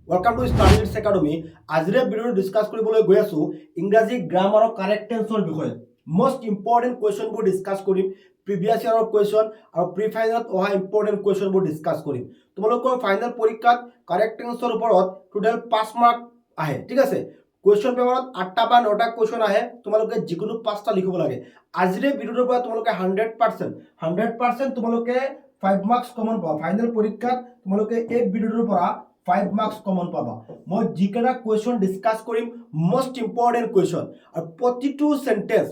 Welcome to Studies Academy. আজিৰে video discuss কৰিবলৈ গৈ আছো ইংৰাজী গ্ৰামাৰ আৰু কাৰেক্ট টেন্সৰ বিষয়ে। মোস্ট ইম্পৰ্টেন্ট কোৱেশ্চনবোৰ ডিসকাস কৰিম, প্ৰিভিয়াস ইয়াৰৰ কোৱেশ্চন আৰু প্ৰি ফাইনালত অহা ইম্পৰ্টেন্ট কোৱেশ্চনবোৰ ডিসকাস কৰিম। তোমালোকৰ ফাইনাল পৰীক্ষাত কাৰেক্ট টেন্সৰ ওপৰত টোটাল 5 মাৰ্ক আহে, ঠিক আছে। কোৱেশ্চন পেপাৰত 8টা বা 9টা কোৱেশ্চন আহে, তোমালোকে যিকোনো 5টা লিখিব লাগে। আজিৰে ভিডিঅ'ৰ পৰা তোমালোকে 100% তোমালোকে 5 মাৰ্কস কমন পাবা। ফাইনাল পৰীক্ষাত তোমালোকে এই ভিডিঅ'ৰ পৰা 5 মাৰ্কস কমন পাবা। মই যিকেইটা কুৱেশ্যন ডিসকাস কৰিম মোস্ট ইম্পৰ্টেন্ট কুৱেশ্যন, আৰু প্ৰতিটো sentence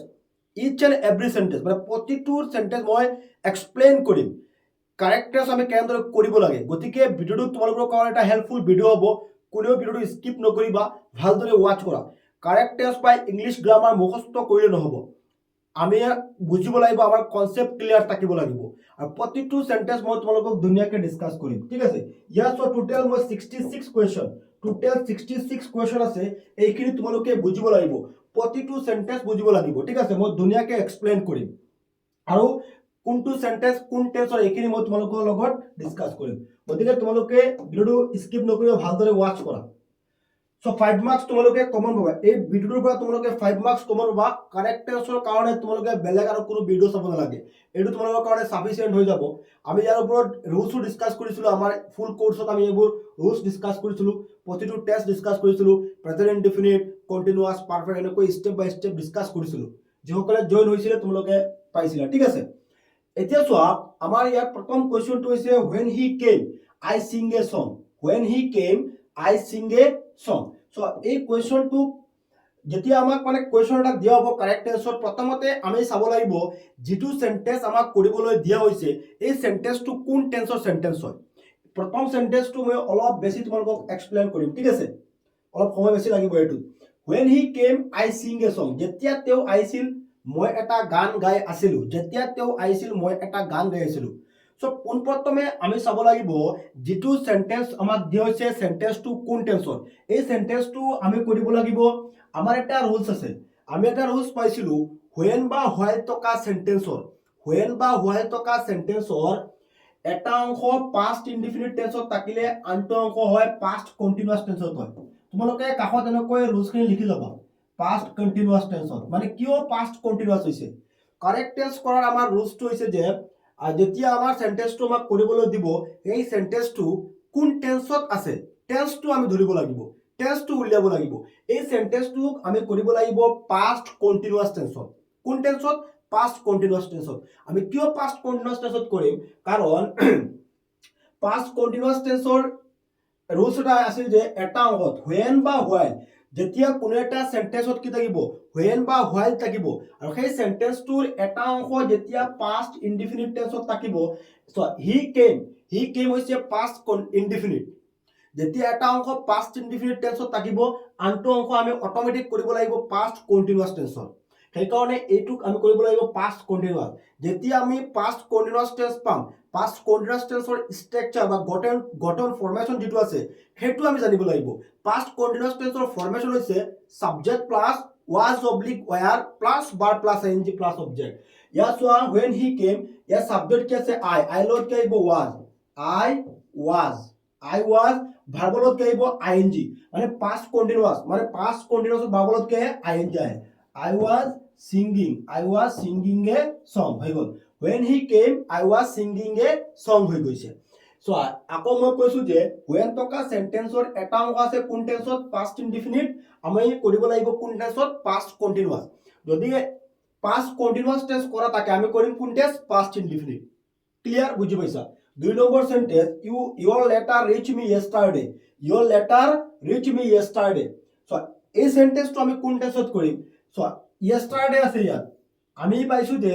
each and every sentence মানে প্ৰতিটো সেন্টেন্স মই এক্সপ্লেইন কৰিম। কাৰেক্টাৰ্ছ আমি কেনেদৰে কৰিব লাগে, গতিকে ভিডিঅ'টো তোমালোকৰ কাৰণে এটা হেল্পফুল ভিডিঅ' হ'ব। কোনেও ভিডিঅ'টো স্কিপ নকৰিবা, ভালদৰে ৱাচ কৰা। কাৰেক্টাৰ্ছ বা ইংলিছ গ্ৰামাৰ মুখস্থ কৰিলে নহ'ব, আমি বুজিব লাগিব, আমাৰ কনসেপ্ট ক্লিয়াৰ থাকিব লাগিব। আৰু প্ৰতিটো সেন্টেন্স মই তোমালোকক ধুনীয়াকৈ ডিসকাস কৰিম, ঠিক আছে। ইয়াৰ সো টোটাল মই 66 কোৱেশ্চন, টোটাল 66 কোৱেশ্চন আছে। এইখিনি তোমালোকে বুজিব লাগিব, প্ৰতিটো সেন্টেন্স বুজিব লাগিব, ঠিক আছে। মই ধুনীয়াকৈ এক্সপ্লেইন কৰিম আৰু কোনটো সেন্টেন্স কোন টেন্সৰ এইখিনি মই তোমালোকৰ লগত ডিসকাস কৰিম। গতিকে তোমালোকে ভিডিঅ'টো স্কিপ নকৰি ভালদৰে ৱাচ কৰা। সো 5 মাৰ্কস তোমালোকে কমন পাবা। এই ভিডিঅ'ৰ পৰা তোমালোকে 5 মাৰ্কস কমন পাবা। কাৰেক্ট টেন্সৰ কাৰণে তোমালোকে বেলেগ আৰু কোনো ভিডিঅ' চাব নালাগে, এইটো তোমালোকৰ কাৰণে সাফিচিয়েন্ট হৈ যাব। আমি ইয়াৰ ওপৰত ৰুলছো ডিসকাস কৰিছিলো, আমাৰ ফুল কোৰ্সত আমি এইবোৰ ৰুলস ডিসকাস কৰিছিলো, প্ৰতিটো টেস্ট ডিসকাস কৰিছিলো, প্ৰেজেন্ট ইনডিফিনিট, কন্টিনিউয়াস, পাৰফেক্ট এনেকৈ স্টেপ বাই স্টেপ ডিসকাস কৰিছিলো। যিসকলে জয়েন হৈছিলে তোমালোকে পাইছিলা, ঠিক আছে। এতিয়া চোৱা, আমাৰ ইয়াৰ প্ৰথম কোৱেশ্চনটো হৈছে when he came I sing a song, when he came I sing a song। So এই কোৱেশ্চনটো যেতিয়া আমাক মানে কোৱেশ্চন এটা দিয়া হ'ব কাৰেক্ট টেন্সত, প্ৰথমতে আমি চাব লাগিব যিটো সেন্টেন্স আমাক কৰিবলৈ দিয়া হৈছে এই সেন্টেন্সটো কোন টেন্সৰ সেন্টেন্স হয়। প্ৰথম সেন্টেন্সটো মই অলপ বেছি তোমালোকক এক্সপ্লেইন কৰিম, ঠিক আছে। অলপ সময় বেছি লাগিব এইটো। when he came I sing a song, যেতিয়া তেওঁ আহিছিল মই এটা গান গাই আছিলো, যেতিয়া তেওঁ আহিছিল মই এটা গান গাই আছিলো। সো পোনপ্ৰথমে আমি চাব লাগিব যিটো সেন্টেন্স আমাক দিয়া হৈছে সেন্টেন্সটো কোন টেন্সৰ। এই সেন্টেন্সটো আমি কৰিব লাগিব, আমাৰ এটা ৰুলস আছে, আমি এটা ৰুলস পাইছিলো when বা while থকা সেন্টেন্সৰ, when বা while থকা সেন্টেন্সৰ এটা অংশ পাস্ট ইনডিফিনিট টেন্সত থাকিলে আনটো অংশ হয় পাস্ট কন্টিনিউয়াস টেন্সত হয়। তোমালোকে কাষত এনেকৈ ৰুলসখিনি লিখি ল'বা, পাস্ট কন্টিনিউয়াস টেন্সত। মানে কিয় পাস্ট কন্টিনিউয়াস হৈছে, কারেক্ট টেন্স কৰাৰ আমাৰ ৰুলসটো হৈছে যে যেতিয়া আমাৰ সেন্টেন্সটো আমাক কৰিবলৈ দিব এই সেন্টেন্সটো কোন টেন্সত আছে টেন্সটো আমি ধৰিব লাগিব, টেন্সটো উলিয়াব লাগিব। এই সেন্টেন্সটোক আমি কৰিব লাগিব পাস্ট কন্টিনিউয়াস টেন্সত। কোন টেন্সত? Past continuous টেন্সত। আমি কিয় পাস্ট কন্টিনিউয়াস টেন্সত কৰিম, কাৰণ পাস্ট কন্টিনিউয়াস টেন্সৰ ৰুলস এটা আছিল যে এটা অংশত when বা while, যেতিয়া কোনো এটা সেন্টেন্সত কি থাকিব when বা while থাকিব, আৰু সেই সেন্টেন্সটোৰ এটা অংশ যেতিয়া পাস্ট ইনডিফিনিট টেন্সত থাকিব। সো he came হৈছে পাস্ট ইনডিফিনিট। যেতিয়া এটা অংশ পাস্ট ইনডিফিনিট টেন্সত থাকিব আনটো অংশ আমি অটোমেটিক কৰিব লাগিব পাস্ট কন্টিনিউয়াস টেন্সত। সেইকাৰণে এইটোক আমি কৰিব লাগিব পাস্ট কন্টিনিউয়াস। যেতিয়া আমি পাস্ট কন্টিনিউয়াস টেন্স পাম, পাস্ট কন্টিনিউয়াস টেন্সৰ স্ট্ৰাকচাৰ বা গঠন ফৰ্মেশন যেটো আছে হেতু আমি জানিব লাগিব। পাস্ট কন্টিনিউয়াস টেন্সৰ ফৰ্মেশন হৈছে subject plus was oblique were plus verb plus ing plus object. ইয়াত চোৱা when he came, year subject কি আছে I লগত কি আহিব was, I was, verb লগত কি আহিব ing, মানে পাস্ট কন্টিনিউয়াস, মানে পাস্ট কন্টিনিউয়াস verb লগত কি ing আহে। I was singing a song হৈ গ'ল। when he came I was singing a song হৈ গৈছে। সো আকৌ মই কৈছো যে when থকা সেন্টেন্সৰ এটা অংশ আছে কোন টেন্সত পাস্ট ইনডিফিনিট, আমি কৰিব লাগিব কোন টেন্সত পাস্ট কন্টিনিউয়াস। যদি পাস্ট কন্টিনিউয়াস টেন্স কৰা থাকে আমি কৰিম কোন টেন্স পাস্ট ইনডিফিনিট। ক্লিয়াৰ, বুজি পাইছা। 2 number sentence your letter reached me yesterday, your letter reached me yesterday। So এই সেন্টেন্সটো আমি কোন টেন্সত কৰিম, সো yesterday আছে ইয়াত। আমি পাইছো যে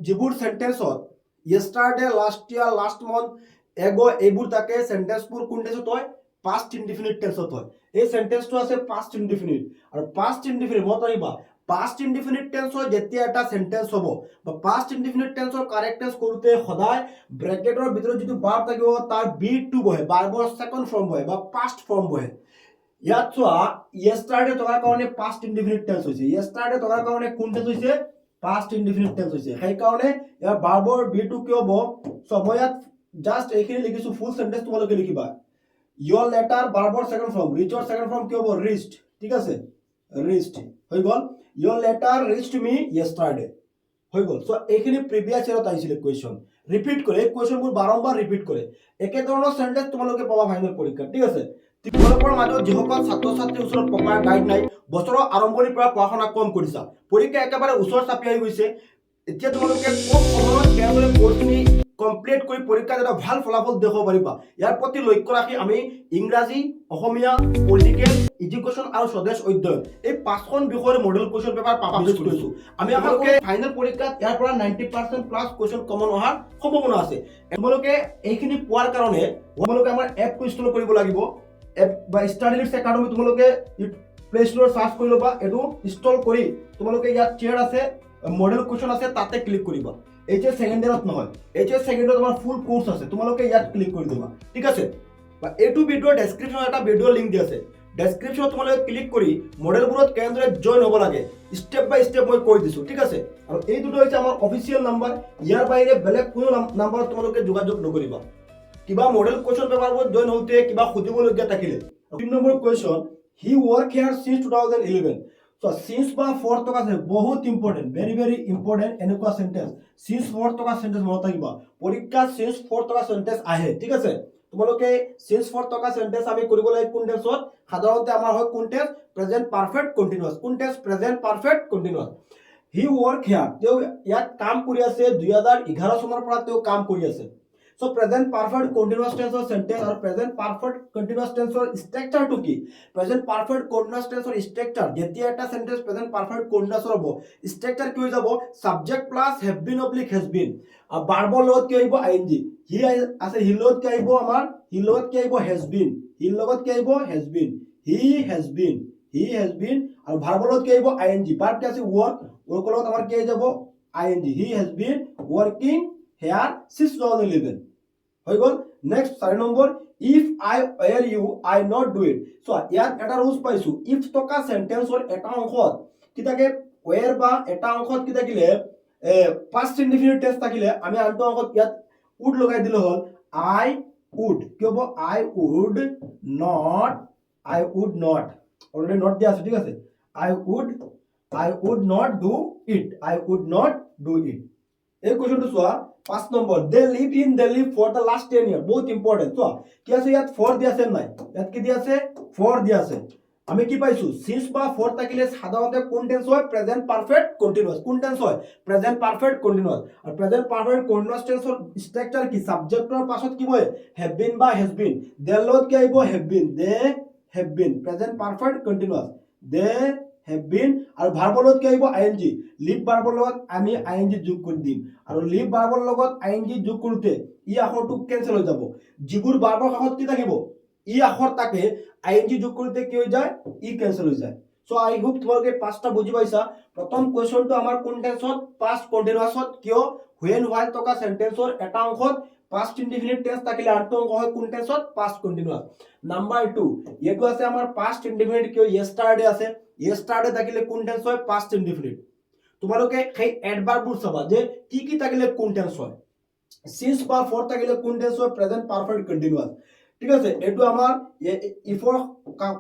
যিবোৰ সেন্টেন্সত yesterday, last year, last month, ago এইবোৰ থাকে সেন্টেন্সবোৰ কোন টেন্সত হয় পাস্ট ইনডিফিনিট টেন্সত হয়। এই সেন্টেন্সটো আছে পাস্ট ইনডিফিনিট, আৰু পাস্ট ইনডিফিনিট মত ৰাখিবা পাস্ট ইনডিফিনিট টেন্সৰ যেতিয়া এটা সেন্টেন্স হ'ব বা পাস্ট ইনডিফিনিট টেন্সৰ কাৰেক্ট টেন্স কৰোতে সদায় ব্ৰেকেটৰ ভিতৰত যিটো ভাৰ্ব থাকিব তাৰ বি টু বহে, ভাৰ্বৰ সেকেন্ড ফৰ্ম বহে বা পাস্ট ফৰ্ম বহে। ইয়াত চোৱা yesterday থকাৰ কাৰণে পাস্ট ইনডিফিনিট টেন্স হৈছে, yesterday থকাৰ কাৰণে কোন টেন্স হৈছে পাস্ট ইনডিফিনিট টেন্স হৈছে। সেই কাৰণে ইয়াৰ ভাৰ্বৰ বি টু কি হ'ব, সো মই ইয়াত জাস্ট এইখিনি লিখিছো, ফুল সেন্টেন্স তোমালোকে লিখিবা your letter verb second form reach or second form কি হ'ব reached ঠিক আছে reached হৈ গল your letter reached me yesterday হৈ গল সো এইখিনি প্ৰিভিয়াস ইয়াৰত আহিছিল কোৱেশ্চন ৰিপিট কৰে কোৱেশ্চনবোৰ বাৰম্বাৰ ৰিপিট কৰে একে ধৰণৰ সেন্টেন্স তোমালোকে পাবা ফাইনেল পৰীক্ষা ঠিক আছে তোমালোকৰ মাজত যিসকল ছাত্ৰ ছাত্ৰীৰ ওচৰত প্ৰপাৰ গাইড নাই বছৰৰ আৰম্ভণিৰ পৰা পঢ়া-শুনা কম কৰিছা পৰীক্ষা একেবাৰে ওচৰ চাপি আহি গৈছে এতিয়া তোমালোকে কম সময়ত কেনেদৰে কোৰ্সখিনি কমপ্লিট কৰি পৰীক্ষাত এটা ভাল ফলাফল দেখাব পাৰিবা ইয়াৰ প্ৰতি লক্ষ্য ৰাখি আমি ইংৰাজী অসমীয়া পলিটিকেল এডুকেশ্যন আৰু স্বদেশ অধ্যয়ন এই পাঁচখন বিষয়ৰ মডেল কুৱেশ্যন পেপাৰ পাবলিছ কৰিছো আমি আপোনালোকে ফাইনেল পৰীক্ষাত ইয়াৰ পৰা 90% প্লাস কুৱেশ্যন কমন অহাৰ সম্ভাৱনা আছে তোমালোকে এইখিনি পোৱাৰ কাৰণে তোমালোকে আমাৰ এপটো ইনষ্টল কৰিব লাগিব এপ বা ষ্টাডি লিডছ একাডেমি তোমালোকে প্লে ষ্ট'ৰত সাৰ্চ কৰি ল'বা এটো ইনষ্টল কৰি তোমালোকে ইয়াত চেয়াৰ আছে মডেল কুৱেশ্যন আছে তাতে ক্লিক কৰিবা এইচএস সেকেন্ড ইয়াৰত নহয় এইচএস সেকেন্ড ইয়াৰত তোমাৰ ফুল কোৰ্স আছে তোমালোকে ইয়াত ক্লিক কৰি দিবা ঠিক আছে বা এইটো ভিডিঅ ডেসক্ৰিপচনত এটা ভিডিঅ লিংক দি আছে ডেসক্ৰিপচনত তোমালোকে ক্লিক কৰি মডেলবোৰত কেনেদৰে জয়েন হ'ব লাগে স্টেপ বাই স্টেপ মই কৈ দিছো ঠিক আছে আৰু এই দুটো হৈছে আমাৰ অফিচিয়েল নাম্বাৰ ইয়াৰ বাহিৰে বেলেগ কোনো নাম্বাৰত তোমালোকে যোগাযোগ নকৰিবা কিবা মডেল কুৱেশ্যন পেপাৰবোৰ জয়েন হওঁতে কিবা সুধিবলগীয়া থাকিলে 3 নম্বৰ কুৱেশ্যন হি ওয়াৰ্ক হিয়াৰ সিন্স 2011 So since বা for টকা আছে বহুত ইম্পৰ্টেন্ট very ইম্পৰ্টেন্ট এনেকুৱা সেন্টেন্স since for টকা সেন্টেন্স মনত ৰাখিবা পৰীক্ষা since for টকা সেন্টেন্স আহে ঠিক আছে তোমালোকে since for টকা সেন্টেন্স আমি কৰিব লাগে কোন টেন্সত সাধাৰণতে আমাৰ হয় কোন টেন্স প্ৰেজেন্ট পাৰফেক্ট কন্টিনিউয়াস কোন tense present perfect continuous he work here তেওঁ ইয়াত কাম কৰি আছে 2011 চনৰ পৰা তেওঁ কাম কৰি আছে So present perfect continuous tense or sentence or present perfect continuous tense or structure to ki present perfect continuous tense or structure jetia eta sentence present perfect continuous hobo structure ki hoy jabo subject plus have been oblique has been verb lot ki hoibo ing he ase he lot ki hoibo amar he lot ki hoibo has been he logot ki hoibo has been he has been aru verb lot ki hoibo ing verb ki ase work lot amar ki hoy jabo ing he has been working here since 2011 হৈ গল next 4 number if I were you I not do it so ইয়াত এটা rules পাইছো if টকা সেন্টেন্সৰ এটা অংশত কি থাকে were বা এটা অংশত কি থাকিলে past indefinite tense থাকিলে আমি আনটো অংশত ইয়াত would লগাই দিলে হল I would কি হ'ব I would not already not দিয়া আছে ঠিক আছে I would not do it এই কোৱেশ্চনটো চোৱা 5 number they live in Delhi for the last 10 years বহুত ইম্পৰ্টেন্ট চোৱা কি আছে ইয়াত for দিয়া আছে নাই ইয়াত কি দিয়া আছে for দিয়া আছে আমি কি পাইছো since বা for থাকিলে সাধাৰণতে কোন টেন্স হয় প্ৰেজেন্ট পাৰফেক্ট কন্টিনিউয়াস কোন টেন্স হয় প্ৰেজেন্ট পাৰফেক্ট কন্টিনিউয়াস আৰু প্ৰেজেন্ট পাৰফেক্ট কন্টিনিউয়াস টেন্সৰ স্ট্ৰাকচাৰ কি সাবজেক্টৰ পাছত কি হয় have been বা has been their লগত কি আহিব have been they have been present perfect continuous they have been আৰু ভাৰ্বৰ লগত কি আহিব ing লিভ ভাৰ্বৰ লগত আমি ing যোগ কৰি দিম আৰু লিভ ভাৰ্বৰ লগত ing যোগ কৰোতে ই আখৰটো কেনসেল হৈ যাব যিবোৰ ভাৰ্বৰ কাষত কি থাকিব ই আখৰ থাকে ing যোগ কৰোতে কি হৈ যায় ই কেনসেল হৈ যায় সো আই হোপ তোমালোকে পাঁচটা বুজি পাইছা প্ৰথম কোৱেশ্চনটো আমাৰ কোন টেন্সত পাস্ট কন্টিনিউয়াসত কিয় when while টকা সেন্টেন্সৰ এটা অংশত past indefinite tense থাকিলে আনটো অংশ হয় কোন টেন্সত past continuous নাম্বার 2 এটো আছে আমাৰ past indefinite কিয় yesterday আছে yesterday থাকিলে কোন টেন্স হয় past indefinite তোমালোকে সেই এডভাৰ্ববোৰ চাবা যে কি থাকিলে কোন টেন্স হয় since বা for থাকিলে কোন টেন্স হয় প্ৰেজেন্ট পাৰফেক্ট কন্টিনিউয়াস ঠিক আছে এটো আমাৰ ইফৰ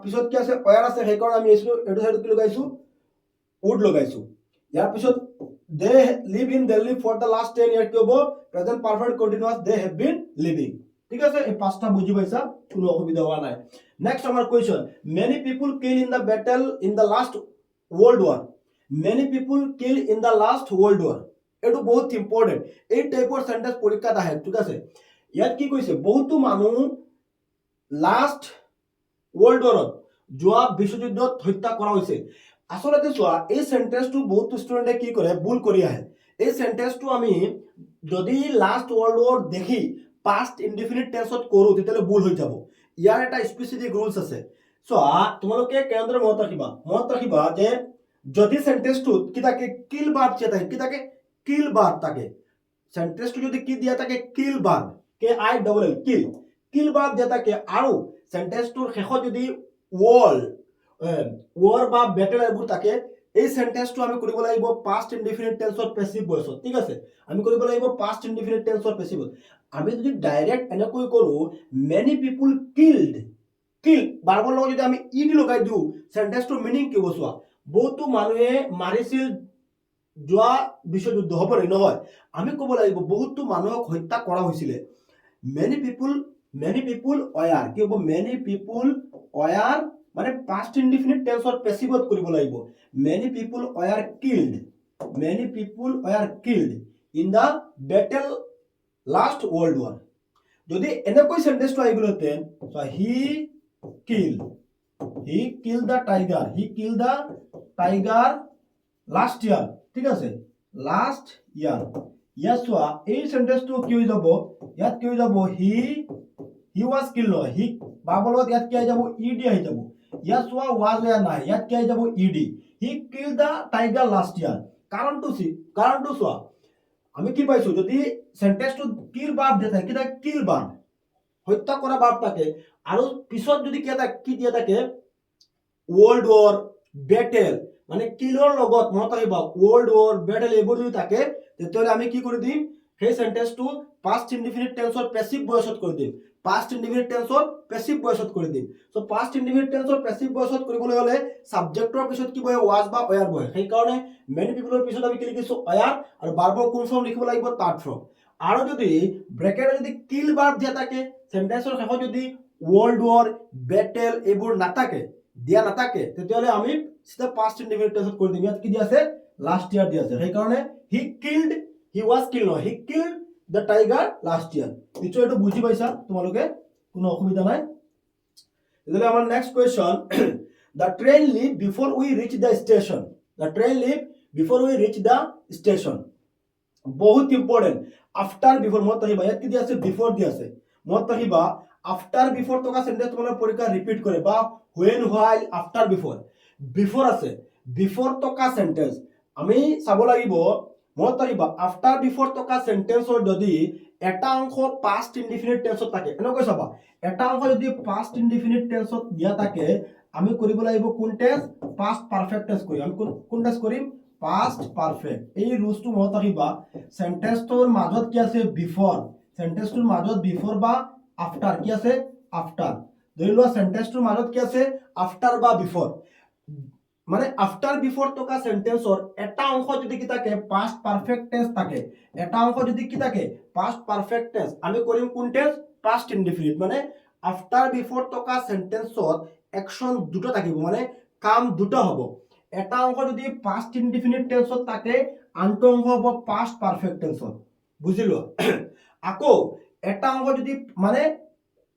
পিছত কি আছে where আছে হেকৰ আমি এটো সাইড কি লগাইছো would লগাইছো ইয়াৰ পিছত they live in Delhi for the last 10 years কি হ'ব present perfect continuous they have been living ঠিক আছে এই পাঁচটা বুজি পাইছা কোনো অসুবিধা হোৱা নাই নেক্সট আমাৰ question many people kill in the battle in the last world war এটো বহুত ইম্পৰ্টেন্ট এই টাইপৰ সেন্টেন্স পৰীক্ষাত আহে ঠিক আছে ইয়াত কি কৈছে বহুতো মানুহ লাষ্ট ওয়াৰ্ল্ড ওয়াৰত যোৱা বিশ্বযুদ্ধত হত্যা কৰা হৈছে আসলতে চোৱা এই সেন্টেন্সটো বহুত ষ্টুডেন্টে কি কৰে ভুল কৰি আহে এই সেন্টেন্সটো আমি যদি লাষ্ট ওয়াৰ্ল্ড ওয়াৰ দেখি past indefinite টেন্সত কৰো তেতিয়ালে ভুল হৈ যাব ইয়াৰ এটা স্পেসিফিক ৰুলস আছে চোৱা তোমালোকে কেন্দ্ৰ মনত ৰাখিবা যে যদি সেন্টেন্সটো কি থাকে কিল ভার্ব থাকে কি থাকে কিল ভার্ব থাকে সেন্টেন্সটো যদি কি দিয়া থাকে কিল ভার্ব কে আই ডাবল এল কিল ভার্ব দিয়া থাকে আৰু সেন্টেন্সটোৰ শেষত যদি ওয়াৰ বা ব্যাটেল এবোৰ থাকে এই সেন্টেন্সটো আমি কৰিব লাগিব past indefinite tenseৰ passive voiceত ঠিক আছে আমি কৰিব লাগিব past indefinite tenseৰ passive আমি যদি ডাইৰেক্ট এনেকৈ কৰো many people killed কিল বাৰবৰ লগত যদি আমি ed লগাই দিও সেন্টেন্সটোৰ মিনিং কি হ'ব চোৱা বহুতো মানুহে মাৰিছিল যোৱা বিশ্বযুদ্ধ হ'ব নহয় আমি ক'ব লাগিব বহুতো মানুহক হত্যা কৰা হৈছিল many people were কি হ'ব many people were মানে past indefinite tense or passive কৰিব লাগিব many people were killed in the battle last world war যদি এনেকৈ সেন্টেন্সটো আহি গলতেন so he killed the tiger last year ঠিক আছে last year yes চোৱা এই সেন্টেন্সটো কি হৈ যাব ইয়াত কি হৈ যাব he was killed no he বাবলত ইয়াত কি আহি যাব ed আহি যাব ইয়াত চোৱা was या নাই ইয়াত কি আহি যাব ed he killed the tiger last year কাৰণটো চোৱা আমি কি পাইছো যদি সেন্টেন্সটো কিল ভাৰ্ব দিয়া থাকে কিটা কিল ভাৰ্ব হত্যা কৰা ভাৰ্ব থাকে আৰু পিছত যদি কি দিয়া থাকে ওয়াৰ্ল্ড ওয়াৰ ব্যাটেল মানে কিলৰ লগত মনত আহিবা ওয়াৰ্ল্ড ওয়াৰ ব্যাটেল এইবোৰ যদি থাকে তেতিয়াহ'লে আমি কি কৰি দিম সেই সেন্টেন্সটো past indefinite tenseৰ passive voiceত কৰি দিম past indefinite tenseৰ passive voiceত কৰি দিম সো past indefinite tenseৰ passive voiceত কৰিবলৈ হলে সাবজেক্টৰ পিছত কি বহে was বা were বহে সেই কাৰণে many peopleৰ পিছত আমি কি লিখিছো were আৰু ভাৰ্বৰ কোন ফৰ্ম লিখিব লাগিব third form আৰু যদি ব্ৰেকেটত যদি কিল ভাৰ্ব দিয়া থাকে সেন্টেন্সৰ শেষত যদি ওয়াৰ্ল্ড ওয়াৰ ব্যাটেল এইবোৰ নাথাকে দিয়া নাথাকে তেতিয়াহ'লে আমি সিধা past indefinite tenseত কৰি দিম ইয়াত কি দিয়া আছে লাষ্ট ইয়াৰ দিয়া আছে সেই কাৰণে he was killed no he killed the tiger last year নিশ্চয় এটো বুজি পাইছা তোমালোকে কোনো অসুবিধা নাই এদিকে আমাৰ next question the train leave before we reach the station বহুত ইম্পৰ্টেন্ট আফটাৰ বিফৰ মত আহিবা ইয়াত কি দিয়া আছে বিফৰ দিয়া আছে মত আহিবা আফটাৰ বিফৰ থকা সেন্টেন্স তোমালোকে পৰীক্ষা ৰিপিট কৰে বা when while after before আছে বিফৰ থকা সেন্টেন্স আমি চাব লাগিব মত আহিবা আফটাৰ বিফৰ থকা সেন্টেন্সৰ যদি এটা অংশ past indefinite tenseত থাকে এনেকৈ চাবা এটা অংশ যদি past indefinite tenseত দিয়া থাকে আমি কৰিব লাগিব কোন টেন্স past perfect tense কৰিম আমি কোন টেন্স কৰিম past perfect এই ৰুলসটো মনত ৰাখিবা সেন্টেন্সটোৰ মাজত কি আছে বিফৰ সেন্টেন্সটোৰ মাজত বিফৰ বা আফটাৰ কি আছে আফটাৰ ধৰি লোৱা সেন্টেন্সটোৰ মাজত কি আছে আফটাৰ বা বিফৰ মানে আফটাৰ বিফৰ থকা সেন্টেন্সৰ এটা অংশ যদি কি থাকে past perfect tense থাকে এটা অংশ যদি কি থাকে past perfect tense আমি কৰিম কোন টেন্স past indefinite মানে আফটাৰ বিফৰ থকা সেন্টেন্সত অ্যাকশন দুটো থাকিব মানে কাম দুটো হ'ব এটা অংশ যদি past indefinite tenseত থাকে আনটো অংশ হ'ব past perfect tenseত বুজিলো আকৌ এটা অংশ যদি মানে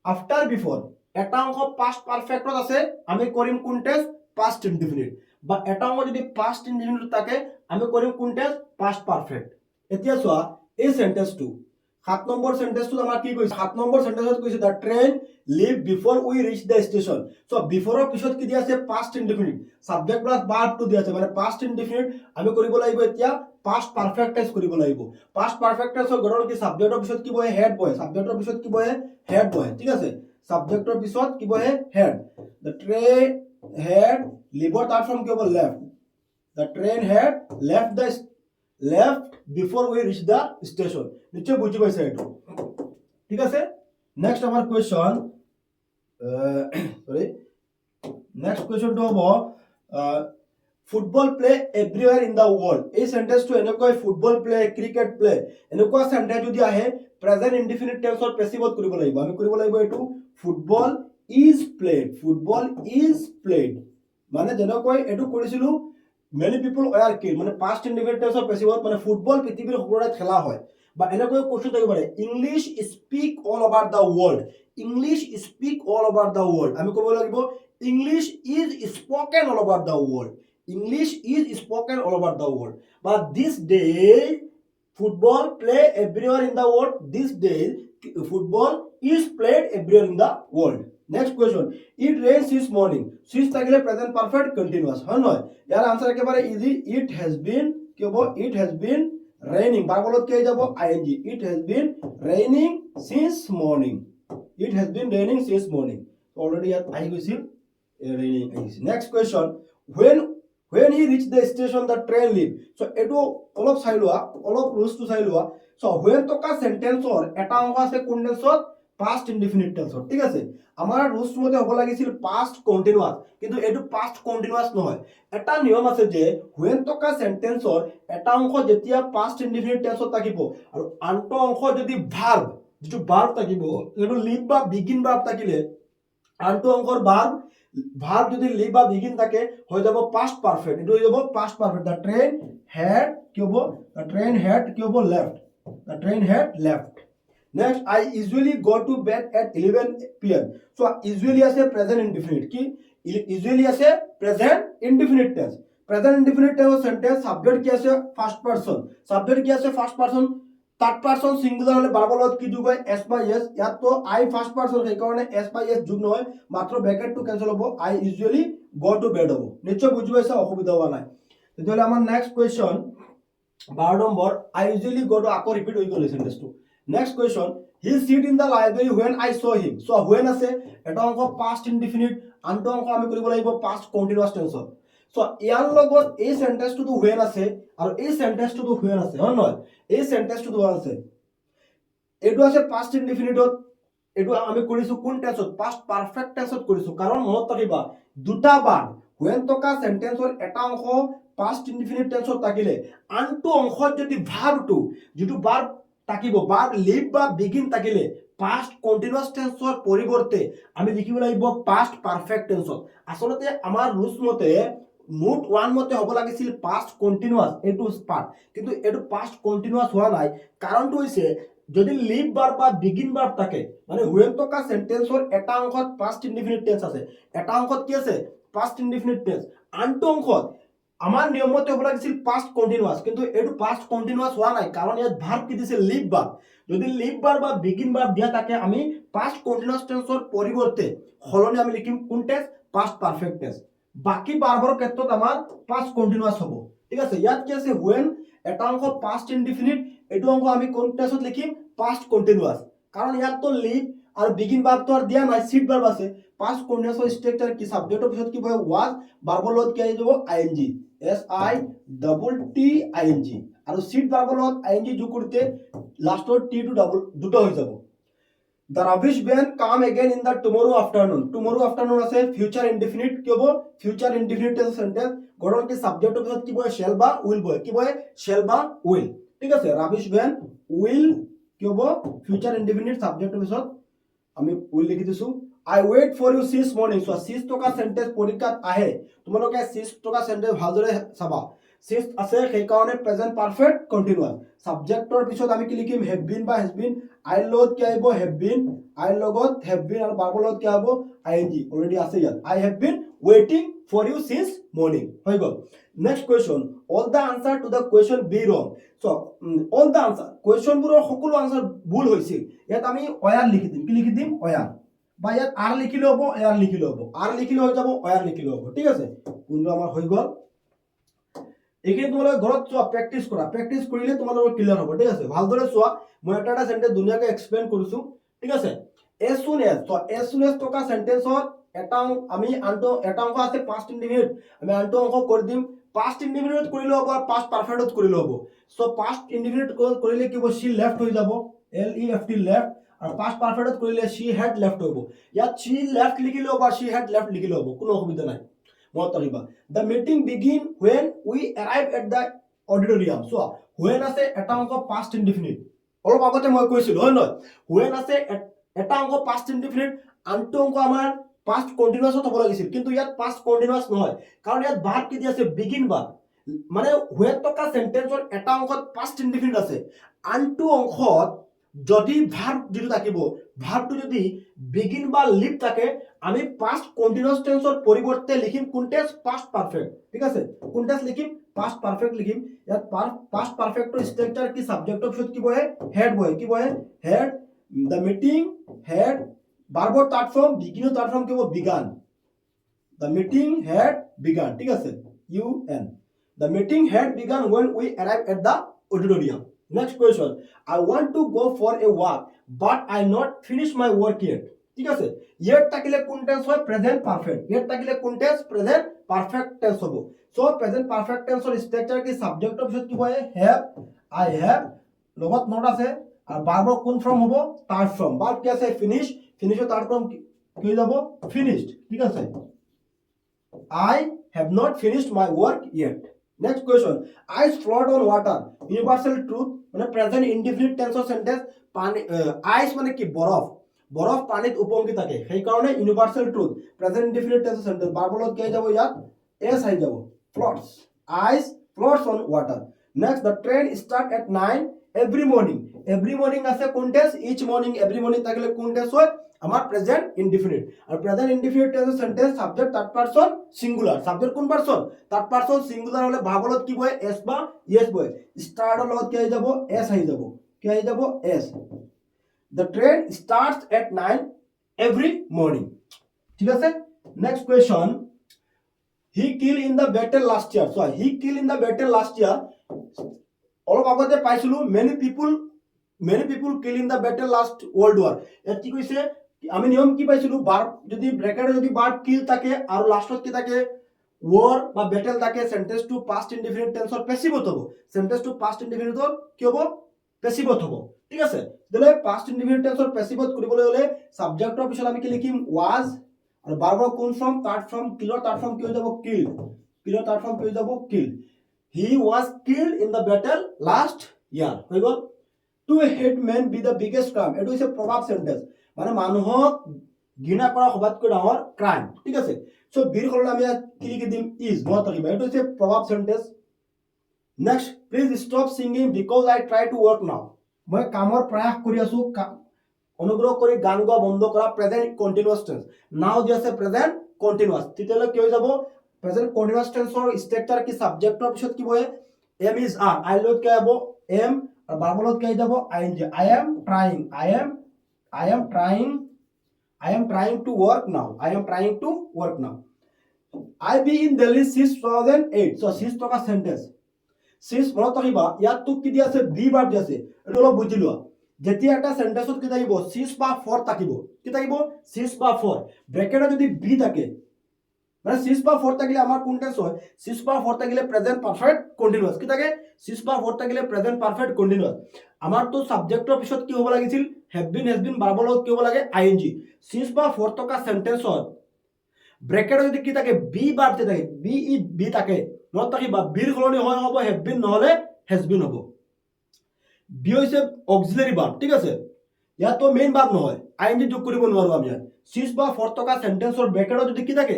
আফটাৰ বিফৰ এটা অংশ past perfectত আছে আমি কৰিম কোন টেন্স past indefinite বা এটা অংশ যদি past indefinite থাকে আমি কৰিম কোন টেন্স past perfect এতিয়া চোৱা এই সেন্টেন্সটো 7 নম্বৰ সেন্টেন্সটো আমাৰ কি কৈছে 7 নম্বৰ সেন্টেন্সত কৈছে the train leave before we reach the station so বিফৰৰ পিছত কি দিয়া আছে past indefinite subject plus verb to দিয়া আছে মানে past indefinite আমি কৰিব লাগিব এতিয়া past perfect tense কৰিব লাগিব past perfect tense গঠন কি সাবজেক্টৰ পিছত কি বহে হেড বহে সাবজেক্টৰ পিছত কি বহে হেড বহে ঠিক আছে সাবজেক্টৰ পিছত কি বহে head the train had leave তাৰ ফৰ্ম কি হ'ব left the train had left before we reach the station নিশ্চয় বুজি পাইছা এটো ঠিক আছে নেক্সট আমাৰ কোৱেশ্চন নেক্সট কোৱেশ্চনটো হ'ব football play everywhere in the world এই সেন্টেন্সটো এনেকৈ ফুটবল প্লে ক্ৰিকেট প্লে এনেকুৱা সেন্টেন্স যদি আহে প্ৰেজেন্ট ইনডিফিনিট টেন্সত পেছিভত কৰিব লাগিব আমি কৰিব লাগিব এটো ফুটবল ইজ প্লেড মানে যেনেকৈ এটো কৰিছিলো many people were killed মানে past indefinite tense পেছিভত মানে ফুটবল পৃথিৱীৰ সকলোৰে খেলা হয় বা এনেকৈ কোৱেশ্চন থাকিব পাৰে ইংলিশ স্পিক অল ওভাৰ দা ওয়াৰ্ল্ড আমি ক'ব লাগিব English is spoken all over the world but this day football play everywhere in the world football is played everywhere in the world next question it rains this morning since থাকিলে present perfect continuous হয় নহয় ইয়াৰ answer একেবাৰে easy it has been raining বাগলত কি যাব ing it has been raining since morning already ইয়াত আহি গৈছিল raining আহিছে next question when when he reached the station the train leave. So etu olop sai loa, olop rules to sai loa. So when toka sentence or eta অংশ আছে কোন টেন্সত past indefinite টেন্সত ঠিক আছে আমাৰ rules মতে হ'ব লাগিছিল past continuous কিন্তু এটো past continuous নহয় এটা নিয়ম আছে যে when toka sentence or এটা অংশ যেতিয়া past indefinite টেন্সত থাকিব আৰু আনটো অংশ যদি verb যেটো verb থাকিব এটো live বা begin verb থাকিলে আনটো অংশৰ verb যদি live বা begin থাকে হৈ যাব past perfect এটো হৈ যাব past perfect the train had কি হ'ব the train had কি হ'ব left the train had left next I usually go to bed at 11 pm so usually আছে present indefinite কি usually আছে present indefinite tense present indefinite tense sentence subject কি আছে first person subject কি আছে first person third person singular হলে বারবার লগত কি যোগ হয় s by s ইয়াত তো I first person সেই কারণে s by s যোগ নহয় মাত্র ব্র্যাকেট টু ক্যান্সেল হ'ব I usually go to bed হ'ব নিশ্চয় বুঝি পাইছা অসুবিধা হোৱা নাই তেতিয়াহলে আমাৰ next question 12 number I usually go to আকৌ ৰিপিট হৈ গ'ল সেন্টেন্সটো next question he sit in the library when I saw him so when আছে এটা অংশ past indefinite আনটো অংশ আমি কৰিব লাগিব past continuous tense so ইয়াৰ লগত এই সেন্টেন্সটো তো when আছে আৰু এই সেন্টেন্সটো তো when আছে হয় নহয় এই সেন্টেন্সটো তো আছে এটো আছে past indefinite এটো আমি কৰিছো কোন টেন্সত past perfect টেন্সত কৰিছো কাৰণ মনত ৰাখিবা দুটা বাৰ when টকা সেন্টেন্সৰ এটা অংশ past indefinite টেন্সত থাকিলে আনটো অংশত যদি verb টো যেটো verb থাকিব verb live বা begin থাকিলে past continuous টেন্সৰ পৰিৱৰ্তে আমি লিখিব লাগিব past perfect টেন্সত আসলতে আমাৰ রুলস মতে নোট 1 মতে হ'ব লাগিছিল past continuous এটো পার্ট কিন্তু এটো past continuous হোৱা নাই কাৰণটো হৈছে যদি live verb বা begin verb থাকে মানে when টকা সেন্টেন্সৰ এটা অংশত past indefinite tense আছে এটা অংশত কি আছে past indefinite tense আনটো অংশত আমার নিয়ম মতে হ'ব লাগিছিল past continuous কিন্তু এটো past continuous হোৱা নাই কাৰণ ইয়াত verb কি দিছে live verb যদি live verb বা begin verb দিয়া থাকে আমি past continuous tenseৰ পৰিৱৰ্তে হলনি আমি লিখিম কোন টেন্স past perfect tense বাকি ভাৰ্বৰ ক্ষেত্ৰত আমাৰ past continuous হ'ব ঠিক আছে ইয়াত কি আছে when এটা অংশ past indefinite এটো অংশ আমি কোন টেন্সত লিখিম past continuous কাৰণ ইয়াত তো live আৰু begin verb তো আৰ দিয়া নাই sit verb আছে past continuous স্ট্ৰাকচাৰ কি সাবজেক্টৰ পিছত কি হয় was ভাৰ্বৰ লগত কি আহি যাব ing S I double T I N G আৰু sit ভাৰ্বৰ লগত ing যোগ কৰতে লাস্টৰ t to double দুটো হৈ যাব The rubbish bin come again in the tomorrow afternoon. Tomorrow afternoon আছে future indefinite কি হ'ব future indefinite tense sentence গঠন কি সাবজেক্টৰ পিছত কি বয় shall বা will বয় কি বয় shall বা will ঠিক আছে rubbish bin will কি হ'ব future indefinite সাবজেক্টৰ পিছত আমি will লিখি দিছো I wait for you since morning so since টকা সেন্টেন্স পৰীক্ষাত আহে তোমালোকে since টকা সেন্টেন্স ভালদৰে চাবা since আছে সেই কাৰণে প্ৰেজেন্ট পাৰফেক্ট কন্টিনিউয়াস সাবজেক্টৰ পিছত আমি কি লিখিম have been বা has been I লগত কি আহিব have been I লগত have been আৰু ভাৰ্বৰ লগত কি হ'ব ing অলৰেডি আছে ইয়াত I have been waiting for you since morning হৈ গ'ল next question all the answer to the question be wrong so all the answer question বোৰৰ সকলো আনসাৰ ভুল হৈছে ইয়াত আমি অয়াৰ লিখি দিম কি লিখি দিম অয়াৰ বা ইয়াত আৰ লিখিলে হ'ব এয়াৰ লিখিলে হ'ব আৰ লিখিলে হৈ যাব অয়াৰ লিখিলে হ'ব ঠিক আছে কোনটো আমাৰ হৈ গ'ল এখানে তোমালোকে ঘৰত চোৱা প্ৰেক্টিস কৰা প্ৰেক্টিস কৰিলে তোমালোকৰ ক্লিয়াৰ হ'ব ঠিক আছে ভালদৰে চোৱা মই এটা সেন্টেন্স দুনিয়াকে এক্সপ্লেইন কৰিছো ঠিক আছে as soon as তো as soon as টকা সেন্টেন্সত এটা আমি আনটো এটা অংশ আছে past indefinite আমি আনটো অংশ কৰি দিম past indefinite কৰিলে হ'ব আৰু past perfect কৰিলে হ'ব সো past indefinite কৰিলে কি হ'ব she left হৈ যাব L E F T left আৰু past perfect কৰিলে she had left হ'ব ইয়াত she left লিখিলে হ'ব she had left লিখিলে হ'ব কোনো অসুবিধা নাই মত ৰাখিবা the meeting begin when we arrive at the auditorium so when আছে এটা অংশ past indefinite অলপ আগতে মই কৈছিলো হয় নহয় when আছে এটা অংশ past indefinite আনটো অংশ আমাৰ past continuous হ'ব লাগিছিল কিন্তু ইয়াত past continuous নহয় কাৰণ ইয়াত verb কি দি আছে begin verb মানে when টকা সেন্টেন্সৰ এটা অংশত past indefinite আছে আনটো অংশত যদি verb যেটো থাকিব ভার্বটো যদি begin বা live থাকে আমি past continuous tenseৰ পৰিৱৰ্তে লিখিম কোন টেন্স past perfect ঠিক আছে কোন টেন্স লিখিম past perfect লিখিম ইয়াত past perfectৰ স্ট্ৰাকচাৰ কি সাবজেক্টৰ পিছত কি বহে had বহে কি বহে had the meeting had ভাৰ্বৰ third form begin third form কি হ'ব began the meeting had begun ঠিক আছে un the meeting had begun when we arrived at the auditorium next question I want to go for a walk but I not finish my work yet ঠিক আছে ইয়াত থাকিলে কোন tense হয় present perfect ইয়াত থাকিলে কোন টেন্স প্ৰেজেন্ট পাৰফেক্ট টেন্স হ'ব সো প্ৰেজেন্ট পাৰফেক্ট টেন্সৰ স্ট্ৰাকচাৰ কি সাবজেক্টৰ পিছত কি হয় হ্যাভ আই হ্যাভ লগত নট আছে আৰ ভাৰ্বৰ কোন ফৰ্ম হ'ব স্টাৰ্ট ফৰ্ম ভাৰ্ব কি আছে ফিনিশ ফিনিশৰ স্টার্ট ফর্ম কি যাব ফিনিশড ঠিক আছে I have not finished my work yet. Next question. Ice float on water. Universal truth. মানে present indefinite tense of sentence. পানি ice মানে কি বরফ বরফ পানিত উপঙ্গি থাকে সেই কারণে universal truth present indefinite tense sentence ভার্বলত কি যাব ইয়াত এস আই যাব floats ice floats on water next the train start at 9 every morning আছে কোন tense each morning every morning থাকলে কোন টেন্স হয় আমার প্রেজেন্ট ইনডিফিনিট আর present indefinite tense sentence subject third person singular subject কোন পারসন থার্ড পারসন সিঙ্গুলার হলে ভার্বলত কি বয় এস বা ইয়েস বয় স্টার্ট লগত কি আই যাব এস আই যাব কি আই যাব এস The train starts at 9 every morning. ঠিক আছে next question he killed in the battle last year so he killed in the battle last year অলপ আগতে পাইছিলো many people killed in the battle last world war এত কি কইছে আমি নিয়ম কি পাইছিলো বার যদি ব্র্যাকেটে যদি বার কিল থাকে আর লাস্টত কি থাকে war বা ব্যাটেল থাকে সেন্টেন্স টু পাস্ট ইনডিফিনিট টেন্সৰ পেসিভ হ'ব সেন্টেন্স টু পাস্ট ইনডিফিনিটৰ কি হ'ব পেসিভ হ'ব ঠিক আছে তাহলে পাস্ট ইনডিফিনিট টেন্সৰ পেসিভত কৰিবলৈ হলে সাবজেক্টৰ পিছত আমি কি লিখিম ওয়াজ আৰু ভাৰ্বৰ কোন ফৰ্ম থাৰ্ড ফৰ্ম কিলৰ থাৰ্ড ফৰ্ম কি হৈ যাব কিল্ড কিলৰ থার্ড ফর্ম কি হৈ যাব killed he was killed in the battle last year হৈ গল to hate men be the biggest crime এটো হৈছে প্ৰভাৱ সেন্টেন্স মানে মানুহক ঘৃণা কৰা সবাতকৈ ডাঙৰ ক্ৰাইম ঠিক আছে সো বিৰ সলনি আমি কি লিখি দিম ইজ মনত ৰাখিবা এটো হৈছে প্ৰভাৱ sentence next please stop singing because I try two work নাও মই কামৰ প্ৰয়াস কৰি আছো অনুগ্ৰহ কৰি গান গোৱা বন্ধ কৰা প্ৰেজেন্ট কন্টিনিউয়াস টেন্স নাও দি আছে প্ৰেজেন্ট কন্টিনিউয়াস তেতিয়ালে কি হৈ যাব প্ৰেজেন্ট কন্টিনিউয়াস টেন্সৰ স্ট্ৰাকচাৰ কি সাবজেক্টৰ পিছত কি হয় এম ইজ আৰ আই লগত কি হ'ব এম আৰু ভাৰ্বলত কি যাব ING I am trying to work now I be in Delhi since 2008 so since টকা সেন্টেন্স since মনত ৰাখিবা ইয়াত তো কি দি আছে বি ভাৰ্ব দি আছে এটো অলপ বুজি লোৱা যেতিয়া এটা সেন্টেন্সত কি থাকিব since বা for থাকিব কি থাকিব since বা for ব্র্যাকেটে যদি বি থাকে মানে since বা for থাকিলে আমাৰ কোন টেন্স হয় since বা for থাকিলে প্ৰেজেন্ট পাৰফেক্ট কন্টিনিউয়াস কি থাকে since বা for থাকিলে প্ৰেজেন্ট পাৰফেক্ট কন্টিনিউয়াস আমাৰ তো সাবজেক্টৰ পিছত কি হ'ব লাগিছিল have been has been ভাৰ্বৰ লগত কি হ'ব লাগে আইএনজি since বা for থকা সেন্টেন্সত ব্র্যাকেটে যদি কি থাকে বি ভার্ব থাকে বি থাকে মনত ৰাখিবা বিৰ সলনি হয় হ'ব have been নহলে has been হ'ব বি হৈছে অক্সিলারি ভার্ব ঠিক আছে ইয়াত তো মেইন ভার্ব নহয় আইএনজি যোগ কৰিব নোৱাৰো আমি ইয়াত সিস বা ফৰ টকা সেন্টেন্সৰ ব্ৰ্যাকেটত যদি কি থাকে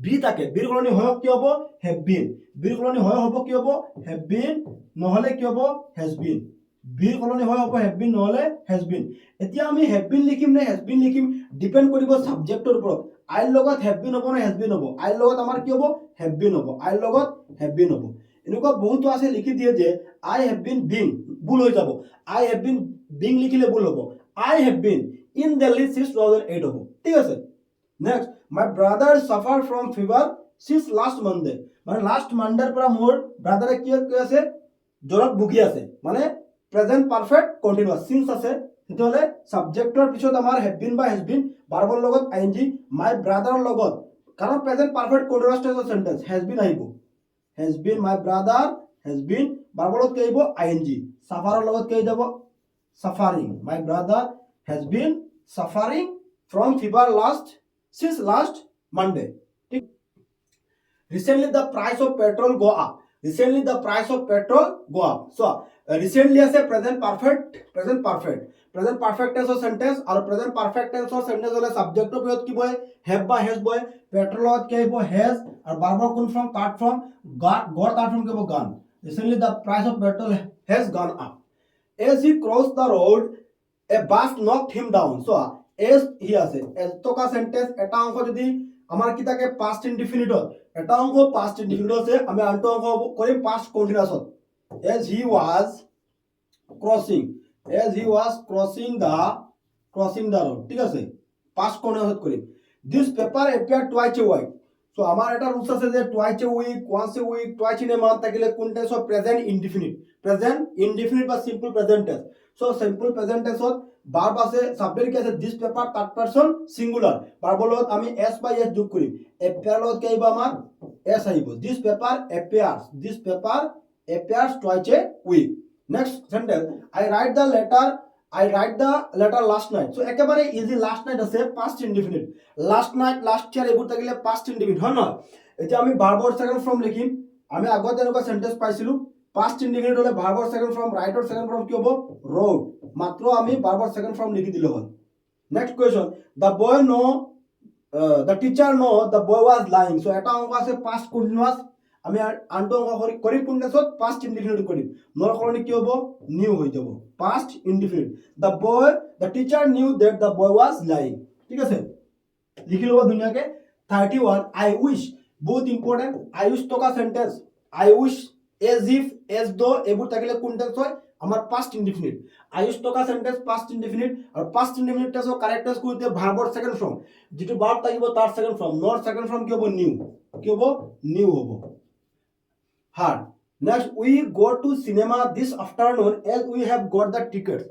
বি থাকে বিৰ সলনি হয় কি হ'ব have been বিৰ সলনি হয় হ'ব কি হ'ব have been নহলে কি হ'ব has been বিৰ সলনি হয় হ'ব have been নহলে has been এতিয়া আমি have been লিখিম নে has been লিখিম ডিপেন্ড কৰিব সাবজেক্টৰ ওপৰত আইৰ লগত have been হ'ব নে has been হ'ব আইৰ লগত আমাৰ কি হ'ব have been হ'ব আইৰ লগত have been হ'ব এনেকুৱা বহুতো আছে লিখি দিয়ে যে I have been being ভুল হৈ যাব I have been being লিখিলে ভুল হ'ব I have been in Delhi since 2008 হ'ব ঠিক আছে next my brother suffer from fever since last Monday মানে লাস্ট মানডেৰ পৰা মোৰ ব্ৰাদাৰে কি আছে জ্বৰত ভুগি আছে মানে প্ৰেজেন্ট পাৰফেক্ট কন্টিনিউয়াস since আছে তেতিয়াহলে সাবজেক্টৰ পিছত আমাৰ have been বা has been ভাৰ্বৰ লগত আইএনজি my brother লগত কাৰণ প্ৰেজেন্ট পাৰফেক্ট কন্টিনিউয়াস টেন্সৰ সেন্টেন্স has been আহিব has been my brother has been ভাৰ্বৰ লগত কি আহিব আইএনজি সাফাৰৰ লগত কি যাব suffering my brother has been suffering from fever since last Monday recently the price of petrol go up so recently as a present perfect tense of sentence or present perfect tense of sentence hole subject of কি বয় have বা has boy petrol কি হইব has are verb কোন form third form god third form কি হইব gone recently the price of petrol has gone up as he crossed the road a bus knocked him down so as he আছে as টকা sentence এটা অংশ যদি আমার কি থাকে পাস্ট ইনডিফিনিটত এটা অংশ পাস্ট ইনডিফিনিট আছে আমি আনটো অংশ কৰিম past কন্টিনিউয়াসত as he was crossing the road ঠিক আছে পাস্ট কন্টিনিউয়াসত কৰিম this paper appeared twice a week so আমার এটা রুলস আছে যে twice a week once a week twice in a month থাকিলে কোন টেন্স অফ প্রেজেন্ট ইনডিফিনিট বা simple present tense so simple present tense verb আছে সাবজেক্ট কি আছে this paper third person singular ভাৰ্বৰ লগত আমি এস বাই এস যোগ কৰিম এপিয়াৰ লগত কি আহিব আমাৰ এস আহিব this paper appears twice a week next sentence I write the letter last night so একেবারে ইজি last night আছে past indefinite last night last year এইবোৰ থাকিলে past indefinite হয় নহয় এতিয়া আমি ভাৰ্বৰ সেকেন্ড ফৰ্ম লিখিম আমি আগত এনেকুৱা সেন্টেন্স পাইছিলো past indefinite হলে ভাৰ্বৰ সেকেন্ড ফৰ্ম ৰাইটৰ সেকেন্ড ফৰ্ম কি হ'ব wrote মাত্ৰ আমি ভাৰ্বৰ সেকেন্ড ফর্ম লিখি দিলে হ'ল next question the teacher know the boy was lying so এটা অংক আছে past continuous আমি আনটো অংক কৰি কোনটেন্সত past indefinite কৰিম নর সলনি কি হ'ব নিউ হৈ যাব past indefinite the teacher knew that the boy was lying ঠিক আছে লিখি লব ধুনিয়াকে 31 I wish বহুত ইম্পর্টেন্ট I wish টকা sentence I wish as if as though এইবোৰ থাকিলে কোনটেন্স হয় আমাৰ past indefinite I wish টকা সেন্টেন্স past indefinite আৰু past indefinite টেন্সৰ কাৰেক্টাৰস কৰিতে ভাৰ্বৰ সেকেন্ড ফৰ্ম যেটো ভাৰ্ব থাকিব তাৰ সেকেন্ড ফর্ম নর সেকেন্ড ফর্ম কি হ'ব নিউ হ'ব hard next we go to cinema this afternoon as we have got the tickets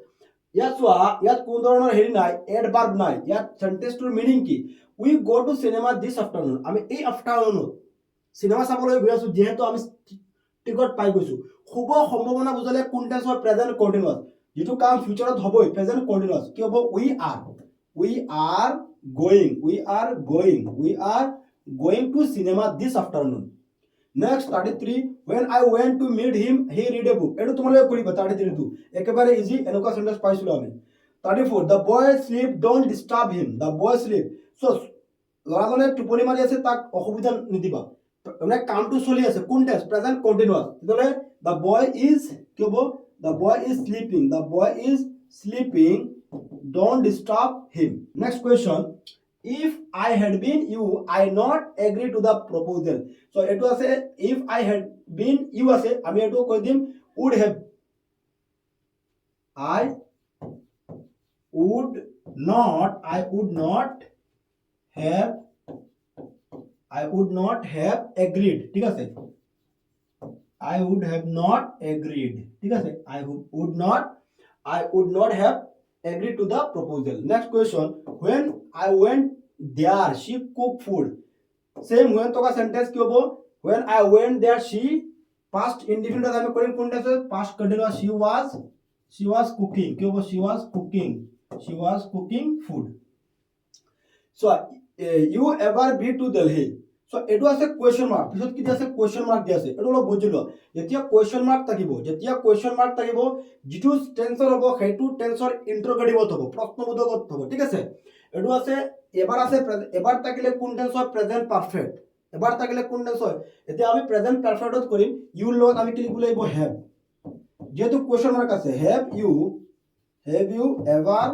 ইয়াত কোন ধৰণৰ হেৰি নাই এড ভাৰ্ব নাই ইয়াত সেন্টেন্সটোৰ মিনিং কি we go to cinema this afternoon আমি এই আফটাৰনুনত সিনেমা চাবলৈ গৈ আছো যেহেতু আমি টিকট পাই গৈছো খুব সম্ভাৱনা বুজালে কোন টেন্স হয় প্ৰেজেন্ট কন্টিনিউয়াস যেটো কাম ফিউচাৰত হ'বই প্ৰেজেন্ট কন্টিনিউয়াস কি হ'ব we are going to cinema this afternoon next 33 when I went to meet him he read a book এটো তোমালোকে কৰিবা 33 টো একেবাৰে ইজি এনেকুৱা সেন্টেন্স পাইছিলো আমি 34 the boy sleep don't disturb him the boy sleep so লৰাজনে টোপনি মাৰি আছে তাক অসুবিধা নিদিবা মানে কামটো চলি আছে কোন টেন্স প্ৰেজেন্ট কন্টিনিউয়াস তেতিয়ালে the boy is কি হ'ব the boy is sleeping don't disturb him next question if I had been you I not agree to the proposal so etu ase if I had been you ase ami etu koi dim would have I would not have agreed ঠিক আছে I would have not agreed ঠিক আছে I would not have agreed to the proposal next question when I went there she cooked food same when to ka sentence ki hobo when I went there she past indefinite ami korim kon tense past continuous she was cooking ki hobo she was cooking food so you ever been to Delhi so etu ase question mark pisot ki ase question mark di ase etu lo bujilo jetia question mark takibo jitu tensor hobo hetu tensor interrogative hobo প্রশ্নবোধক hobo ঠিক আছে এটো আছে এবাৰ থাকিলে কোন tense হয় present perfect এবাৰ থাকিলে কোন টেন্স হয় এতিয়া আমি প্ৰেজেন্ট পাৰফেক্টত কৰিম ইউ লগত আমি কি লিখিব লাগিব হ্যাভ যেহেতু কোশ্চেন মাৰ্ক আছে হ্যাভ ইউ এভাৰ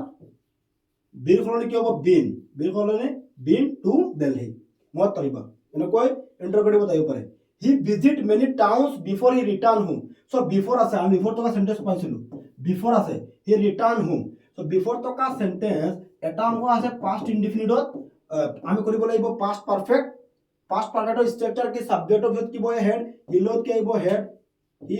বিৰ সলনি কি হ'ব বিন টু দিল্লী মত পাৰিবা এনেকৈ ইন্টাৰগ্ৰেটিভ আহিব পাৰে হি ভিজিট মেনি টাউনস বিফোৰ হি ৰিটাৰ্ণ হোম সো বিফোৰ আছে আমি বিফোৰ টকা সেন্টেন্স পাইছিলো বিফোৰ আছে হি ৰিটাৰ্ণ হোম সো বিফোৰ টকা সেন্টেন্স এটা অংক আছে পাস্ট ইনডিফিনিটত আমি কৰিব লাগিব পাস্ট পাৰফেক্টৰ স্ট্ৰাকচাৰ কি সাবজেক্টৰ ভিতৰত কি বয় হেড ইলত কি আহিব head he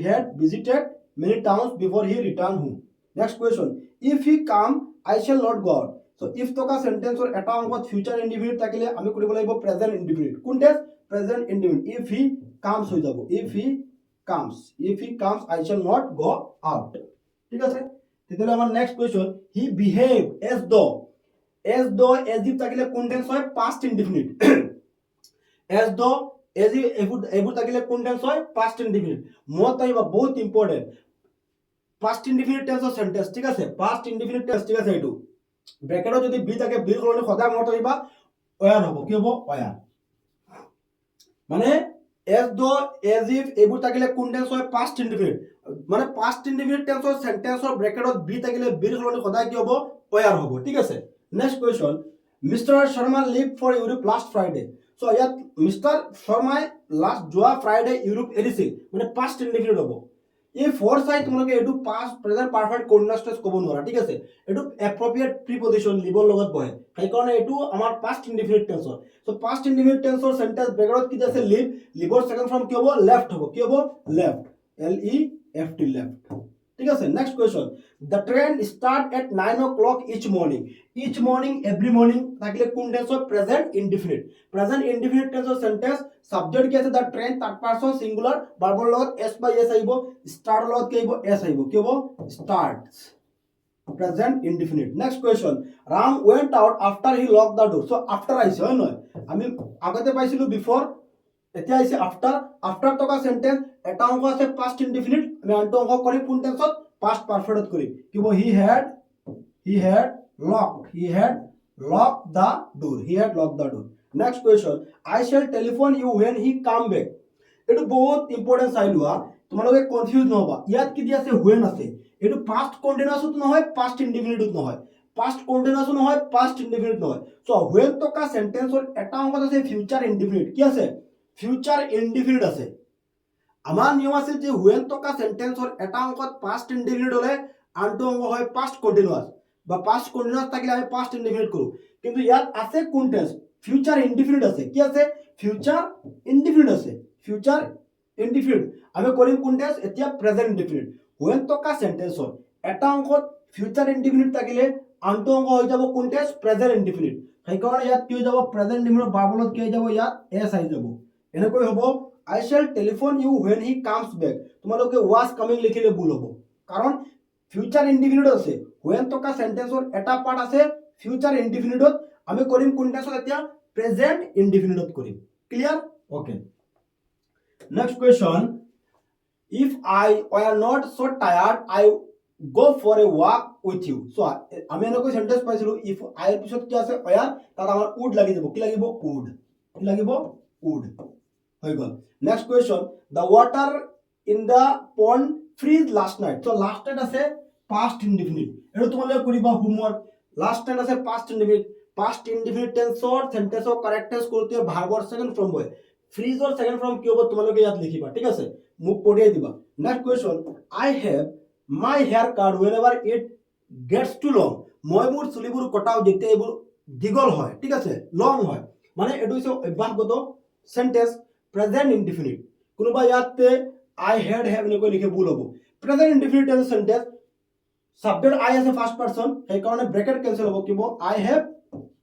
had visited many towns before he returned home next question if he come I shall not go out so if toka sentence or eta অংকত future indefinite থাকিলে আমি কৰিব লাগিব present indefinite কোনটা present indefinite if he comes হৈ যাব if he comes I shall not go out ঠিক আছে তেতিয়ালে আমাৰ next question he behave as though as if থাকিলে কোন টেন্স হয় past indefinite as though as if এবোৰ থাকিলে কোন টেন্স হয় past indefinite মত আহিবা বহুত ইম্পৰ্টেন্ট past indefinite টেন্সৰ সেন্টেন্স ঠিক আছে past indefinite টেন্স ঠিক আছে এটো ব্ৰ্যাকেটত যদি বি থাকে বিৰ সলনি সদায় মত আহিবা ওয়ার হ'ব কি হ'ব ওয়ার মানে as though as if এবোৰ থাকিলে কোন টেন্স হয় past indefinite মানে past indefinite টেন্সৰ সেন্টেন্সৰ ব্ৰ্যাকেটত বি থাকিলে বিৰ সলনি সদায় কি হ'ব ওয়ার হ'ব ঠিক আছে next question mister Sharma leave for Europe last Friday so ইয়াত মিস্টার শর্মাই লাস্ট যোৱা ফ্ৰাইডে ইউৰোপ এৰিছিল মানে past indefinite হ'ব এই ফৰ সাইড তোমালোকে এটো past present perfect continuous tense ক'ব নোৱাৰা ঠিক আছে এটো appropriate preposition লিভৰ লগত বহে সেই কাৰণে এটো আমাৰ past indefinite tense হয় সো past indefinite tense ৰ সেন্টেন্স ব্যাকৰণ কি আছে লিভৰ সেকেন্ড ফর্ম কি হ'ব left হ'ব কি হ'ব left left ঠিক আছে next question the train start at 9 o'clock each morning every morning থাকলে কোন টেন্সৰ প্ৰেজেন্ট ইনডিফিনিট টেন্সৰ সেন্টেন্স সাবজেক্ট কি আছে the train third person singular ভাৰ্বৰ লগত এস বাই এস আহিব স্টার্ট লগত কি আহিব এস আহিব কি হ'ব starts present indefinite next question ram went out after he locked the door so after আহিছে হয় নহয় আমি আগতে পাইছিলো before এতিয়া আহিছে after থকা সেন্টেন্স এটা অংশ আছে past indefinite আমি আনটো অংশ কৰিম কোন টেন্সত past perfect কৰিম কি হ'ব he had locked the door next question I shall telephone you when he come back এটো বহুত ইম্পর্টেন্ট চাই লোৱা তোমালোকে কনফিউজ নহবা ইয়াত কি দি আছে when আছে এটো past continuous নহয় past indefinite নহয় past continuous নহয় past indefinite নহয় সো when থকা সেন্টেন্সৰ এটা অংশ আছে future indefinite কি আছে future indefinite আছে আমাৰ নিয়ম আছে যে when থকা সেন্টেন্সৰ এটা অংশত past indefinite হলে আনটো অংশ হয় past continuous বা past continuous থাকিলে আমি past indefinite কৰো কিন্তু ইয়াত আছে কোন টেন্স future indefinite আছে কি আছে future indefinite আছে future indefinite আমি কৰিম কোন টেন্স এতিয়া present indefinite when থকা সেন্টেন্সৰ এটা অংশত future indefinite থাকিলে আনটো অংশ হৈ যাব কোন টেন্স present indefinite সেইকাৰণে ইয়াত কি হৈ যাব present indefinite ভাৰ্বলত কি হৈ যাব ইয়াত s আহি যাব এনেকৈ হ'ব I shall telephone you when he comes back তোমালোকে was coming লিখিলে ভুল হ'ব কাৰণ future indefinite আছে when থকা সেন্টেন্সৰ এটা পাৰ্ট আছে future indefinite আমি কৰিম কোন টেন্সত এতিয়া present indefinite কৰিম clear okay next question if I were not so tired I go for a walk with you so আমি এনেকৈ সেন্টেন্স পাইছিলো if I এর পিছত কি আছে were তাত আমাৰ would লাগি যাব কি লাগিব would হৈ গল next question the water in the pond freeze last night so last night আছে past indefinite এটো তোমালোকে কৰিবা হোমৱৰ্ক last night আছে past indefinite টেন্সৰ সেন্টেন্সৰ কাৰেক্ট টেন্স কৰোতে ভাৰ্বৰ সেকেন্ড ফৰ্ম হয় ফ্ৰিজৰ সেকেন্ড ফর্ম কি হ'ব তোমালোকে ইয়াত লিখিবা ঠিক আছে মোক পঢ়িয়াই দিবা next question I have my hair cut whenever it gets too long মই মোৰ চুলিবোৰ কটাও যেতিয়া এইবোৰ দীঘল হয় ঠিক আছে লং হয় মানে এটো হৈছে অভ্যাসগত সেন্টেন্স প্রেজেন্ট ইনডিফিনিট কোনোবা ইয়াতে I had have এনেকৈ লিখে ভুল হ'ব present indefinite tense sentence subject I আছে ফার্স্ট পারসন সেই কারণে ব্র্যাকেট ক্যান্সেল হ'ব কিব I have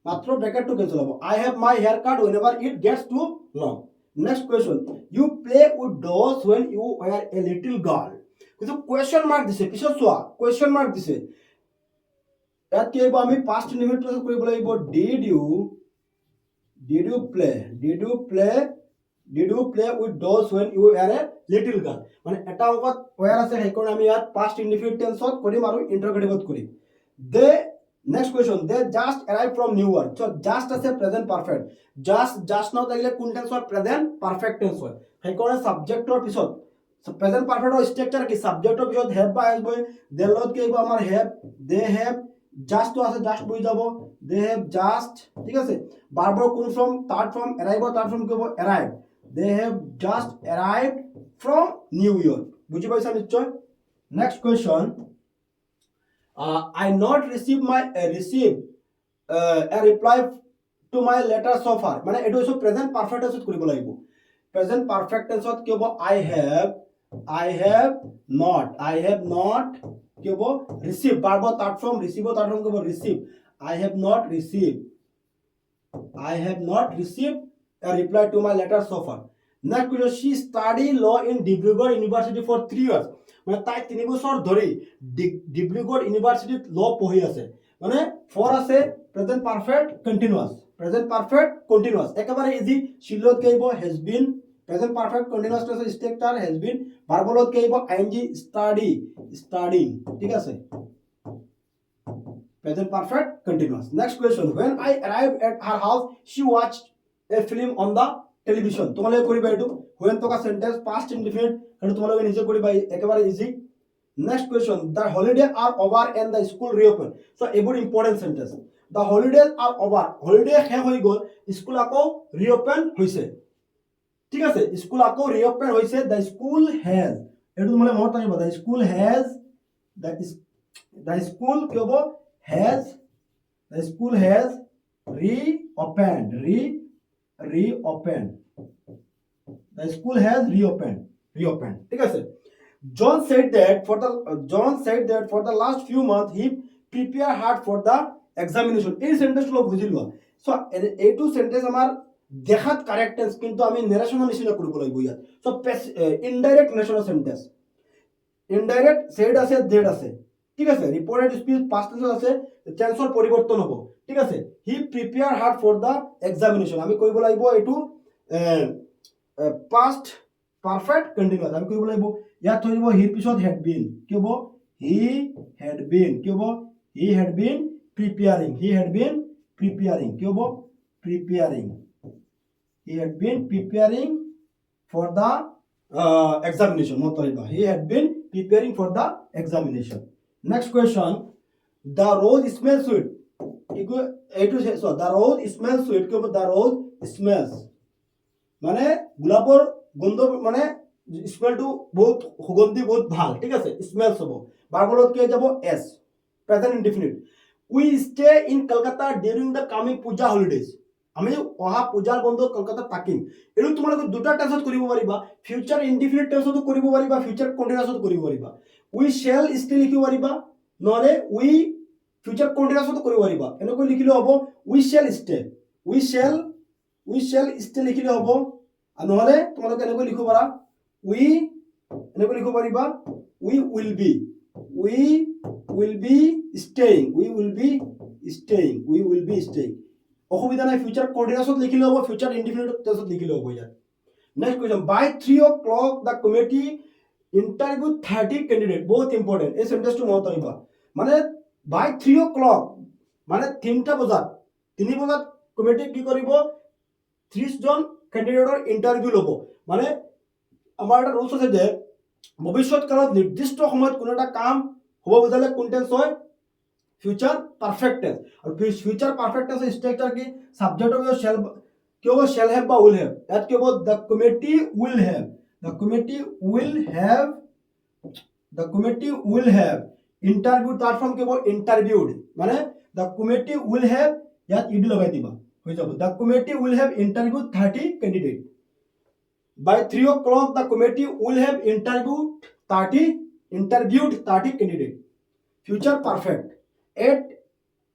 মাত্র ব্র্যাকেট টু ক্যান্সেল হ'ব I have my hair cut whenever it gets too long next question you play with dolls when you were a little girl কিন্তু question mark দিছে পিছত চোৱা question mark দিছে ইয়াত কি হ'ব আমি past indefinite টেন্স কৰিব লাগিব did you play with dolls when you were a little girl মানে এটা অংকত where আছে সেই কাৰণে আমি ইয়াত past indefinite টেন্সত কৰিম আৰু ইন্টাৰগেটিভত কৰিম they next question they just arrived from New York so just আছে present perfect just now থাকিলে কোন টেন্সৰ present perfect tense হয় সেই কাৰণে সাবজেক্টৰ পিছত present perfect ৰ স্ট্ৰাকচাৰ কি সাবজেক্টৰ পিছত have বা has বই their লগত কি হ'ব আমাৰ have they have just তো আছে just বই যাব they have just ঠিক আছে ভাৰ্বৰ কোন form third form arrive third form কি হ'ব arrive they have just arrived from New York বুঝি পাইছা নিশ্চয় next question I not receive a reply to my letter so far মানে এটো হইছে প্রেজেন্ট পারফেক্ট টেন্সত কৰিব লাগিব প্রেজেন্ট পারফেক্ট টেন্সত কি হ'ব I have not কি হ'ব receive verb third form receive কি হ'ব receive I have not received a reply to my letter so far next question she studied law in Dibrugarh University for 3 years মানে তাই 3 বছর ধরে ডিব্ৰুগড় ইউনিভার্সিটিত ল পঢ়ি আছে মানে ফর আছে প্রেজেন্ট পারফেক্ট কন্টিনিউয়াস একেবারে ইজি শিলত কেইব has been present perfect continuous tense structure has been ভার্বলত কেইব আইএনজি স্টাডিং ঠিক আছে present perfect continuous next question when I arrived at her house she watched a film on the television তোমালোকে কৰিবা এটো when থকা সেন্টেন্স past indefinite এটো তোমালোকে নিজে কৰিবা একেবাৰে easy next question the holidays are over and the school reopen so এইবোৰ important sentence the holidays are over holiday শেষ হৈ গল স্কুল আকৌ ৰিওপেন হৈছে ঠিক আছে স্কুল আকৌ ৰিওপেন হৈছে the school has এটো তোমালোকে মনত ৰাখিবা the school has কি হ'ব the school has reopened the school has reopened ঠিক আছে John said that for the last few months he prepare hard for the examination. এই সেন্টেন্সটো বুজি লোৱা। সো এইটো সেন্টেন্স আমাৰ দেখাত কাৰেক্ট টেন্স, কিন্তু আমি নেৰেশনৰ নিচিনা কৰিব লাগিব ইয়াত। সো ইনডাইৰেক্ট নেৰেশনৰ সেন্টেন্স, ইনডাইৰেক্ট সেড আছে ডেড আছে, ঠিক আছে। ৰিপৰ্টেড স্পিচ পাস্ট টেন্সত আছে, টেন্সৰ পৰিৱৰ্তন হ'ব, ঠিক আছে। He prepare hard for the examination, আমি কৰিব লাগিব এইটো পাস্ট পাৰফেক্ট কন্টিনিউয়াস, আমি কৰিব লাগিব ইয়াত থৈ দিব হিৰ পিছত হেড বিন, কি হ'ব হি হেড বিন, কি হ'ব he had been preparing, he had been preparing, কি হ'ব preparing, he had been preparing for the examination, মত থৈ দিব he had been preparing for the examination. Next question, the rose smell sweet, এইটো the rose smell sweet, কি হ'ব the rose smells, মানে গোলাপৰ গন্ধ, মানে স্মেলটো বহুত সুগন্ধি, বহুত ভাল, ঠিক আছে। স্মেলস হ'ব, বাৰ্বলত কি যাব এস, present indefinite. We stay in Kolkata during the coming পূজা হলিডেজ, আমি অহা পূজাৰ বন্ধত কলকাতাত থাকিম। এইটো তোমালোকে দুটা টেন্সত কৰিব পাৰিবা, ফিউচাৰ ইনডিফিনিট টেন্সতো কৰিব পাৰিবা, ফিউচাৰ কন্টিনিউয়াছত কৰিব পাৰিবা। উই শ্বেল ষ্টে লিখিব পাৰিবা, নহলে উই ফিউচাৰ কন্টিনিউয়াছত কৰিব পাৰিবা। এনেকৈ লিখিলে হ'ব উই শ্বেল ষ্টে, উই শ্বেল ষ্টে লিখিলে হ'ব। আৰু নহলে তোমালোকে এনেকৈ লিখিব পাৰা উই, এনেকৈ লিখিব পাৰিবা we will be, we will be staying, we will be staying, we will be staying. অসুবিধা নাই, ফিউচাৰ কন্টিনিউয়াছত লিখিলে হ'ব, ফিউচাৰ ইনডিফিনিট টেন্সত লিখিলে হ'ব ইয়াত। Next question, by 3 o'clock the committee interview 30 candidate, বহুত ইম্পৰ্টেণ্ট এই সেন্টেন্সটো মনত ৰাখিবা। মানে বাই 3 o'clock মানে 3টা বজাত, 3 বজাত কমিটি কি কৰিব 30 জন কেণ্ডিডেটৰ ইণ্টাৰভিউ ল'ব। মানে আমাৰ এটা ৰুলছ আছে যে ভৱিষ্যৎ কালত নিৰ্দিষ্ট সময়ত কোনো এটা কাম হ'ব বুজালে কোন টেন্স হয়, ফিউচাৰ পাৰফেক্ট টেন্স। আৰু ফিউচাৰ পাৰফেক্ট টেন্সৰ স্ট্ৰাকচাৰ কি, সাবজেক্ট হ'ব শ্যাল, কি হ'ব শ্যাল হেভ বা উইল হেভ। ইয়াত কি হ'ব the committee will have, the committee will have, the committee will have interview, তাৰ ফ্ৰম কি হ'ব ইণ্টাৰভিউড, মানে দ্য কমিটি উইল হেভ, ইয়াত ইডি লগাই দিবা হৈ যাব। The committee will have interview 30 candidate. By 3 o'clock the committee will have interviewed 30 candidates. Future perfect. At